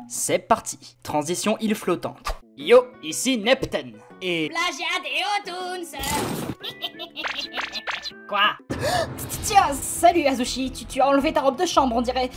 c'est parti. Transition île flottante. Yo, ici Neptune. Et... Plagiat des Otoons. Quoi? Tiens, salut Azuchi, tu as enlevé ta robe de chambre on dirait.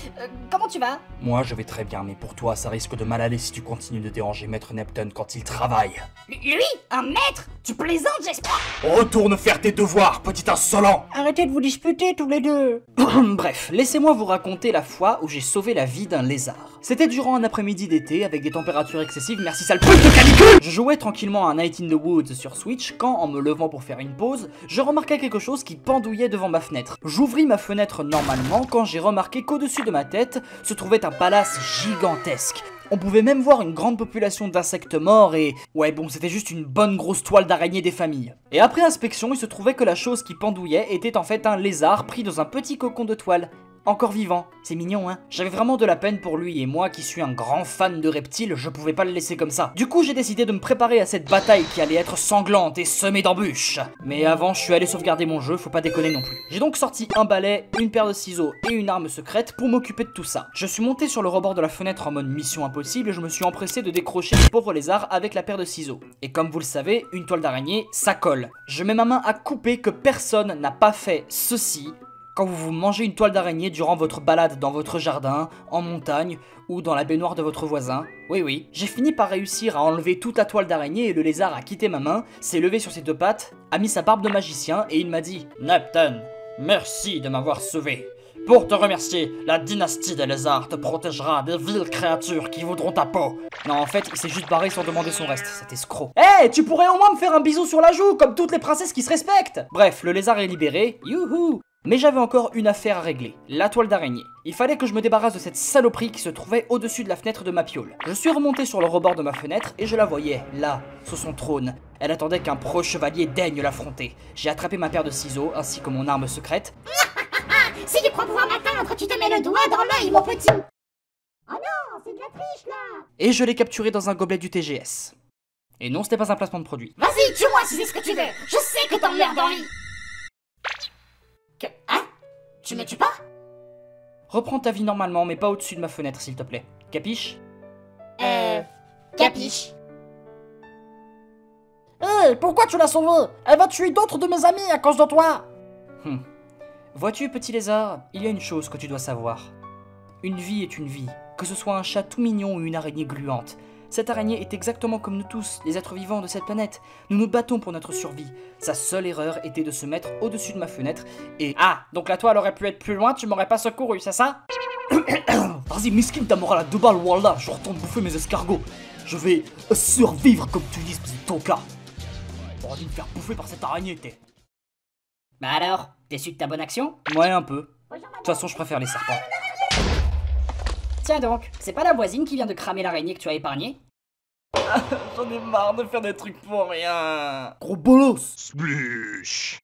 Comment tu vas? Moi je vais très bien, mais pour toi ça risque de mal aller si tu continues de déranger Maître Neptune quand il travaille. Lui? Un maître? Tu plaisantes j'espère? Retourne faire tes devoirs, petit insolent! Arrêtez de vous disputer tous les deux. Bref, laissez-moi vous raconter la fois où j'ai sauvé la vie d'un lézard. C'était durant un après-midi d'été avec des températures excessives, merci sale pute de canicule! Je jouais tranquillement à Night in the Woods sur Switch quand, en me levant pour faire une pause, je remarquai quelque chose qui pendouillait devant ma fenêtre. J'ouvris ma fenêtre normalement quand j'ai remarqué qu'au-dessus de ma tête se trouvait un palace gigantesque. On pouvait même voir une grande population d'insectes morts et... ouais bon, c'était juste une bonne grosse toile d'araignée des familles. Et après inspection, il se trouvait que la chose qui pendouillait était en fait un lézard pris dans un petit cocon de toile. Encore vivant, c'est mignon hein. J'avais vraiment de la peine pour lui et moi qui suis un grand fan de reptiles, je pouvais pas le laisser comme ça. Du coup j'ai décidé de me préparer à cette bataille qui allait être sanglante et semée d'embûches. Mais avant je suis allé sauvegarder mon jeu, faut pas déconner non plus. J'ai donc sorti un balai, une paire de ciseaux et une arme secrète pour m'occuper de tout ça. Je suis monté sur le rebord de la fenêtre en mode mission impossible et je me suis empressé de décrocher le pauvre lézard avec la paire de ciseaux. Et comme vous le savez, une toile d'araignée, ça colle. Je mets ma main à couper que personne n'a pas fait ceci quand vous mangez une toile d'araignée durant votre balade dans votre jardin, en montagne ou dans la baignoire de votre voisin. Oui, j'ai fini par réussir à enlever toute la toile d'araignée et le lézard a quitté ma main, s'est levé sur ses deux pattes, a mis sa barbe de magicien et il m'a dit « Neptune, merci de m'avoir sauvé. Pour te remercier, la dynastie des lézards te protégera des viles créatures qui voudront ta peau. » Non, en fait, il s'est juste barré sans demander son reste, cet escroc. Hey, tu pourrais au moins me faire un bisou sur la joue, comme toutes les princesses qui se respectent. Bref, le lézard est libéré, youhou. Mais j'avais encore une affaire à régler, la toile d'araignée. Il fallait que je me débarrasse de cette saloperie qui se trouvait au-dessus de la fenêtre de ma piole. Je suis remonté sur le rebord de ma fenêtre et je la voyais, là, sur son trône. Elle attendait qu'un pro chevalier daigne l'affronter. J'ai attrapé ma paire de ciseaux ainsi que mon arme secrète. Si tu crois pouvoir m'atteindre, tu te mets le doigt dans l'œil mon petit. Oh non, c'est de la triche là. Et je l'ai capturé dans un gobelet du TGS. Et non, c'était pas un placement de produit. Vas-y, tue-moi si c'est ce que tu veux. Je sais que t'emmerdes en vie. Hein? Tu me tues pas? Reprends ta vie normalement, mais pas au-dessus de ma fenêtre, s'il te plaît. Capiche? Capiche. Hé, pourquoi tu l'as sauvée? Elle va tuer d'autres de mes amis à cause de toi. Vois-tu, petit lézard, il y a une chose que tu dois savoir. Une vie est une vie, que ce soit un chat tout mignon ou une araignée gluante. Cette araignée est exactement comme nous tous, les êtres vivants de cette planète. Nous nous battons pour notre survie. Sa seule erreur était de se mettre au-dessus de ma fenêtre et... Ah, donc la toile aurait pu être plus loin, tu m'aurais pas secouru, c'est ça? Vas-y, miskin, t'as moral à 2 balles, wallah, je retourne bouffer mes escargots. Je vais survivre comme tu dis, petit toka. T'aurais dû me faire bouffer par cette araignée, t'es... Bah alors, déçu de ta bonne action? Ouais, un peu. De toute façon, je préfère les serpents. Tiens donc, c'est pas la voisine qui vient de cramer l'araignée que tu as épargnée? J'en ai marre de faire des trucs pour rien. Gros bolos. Splish.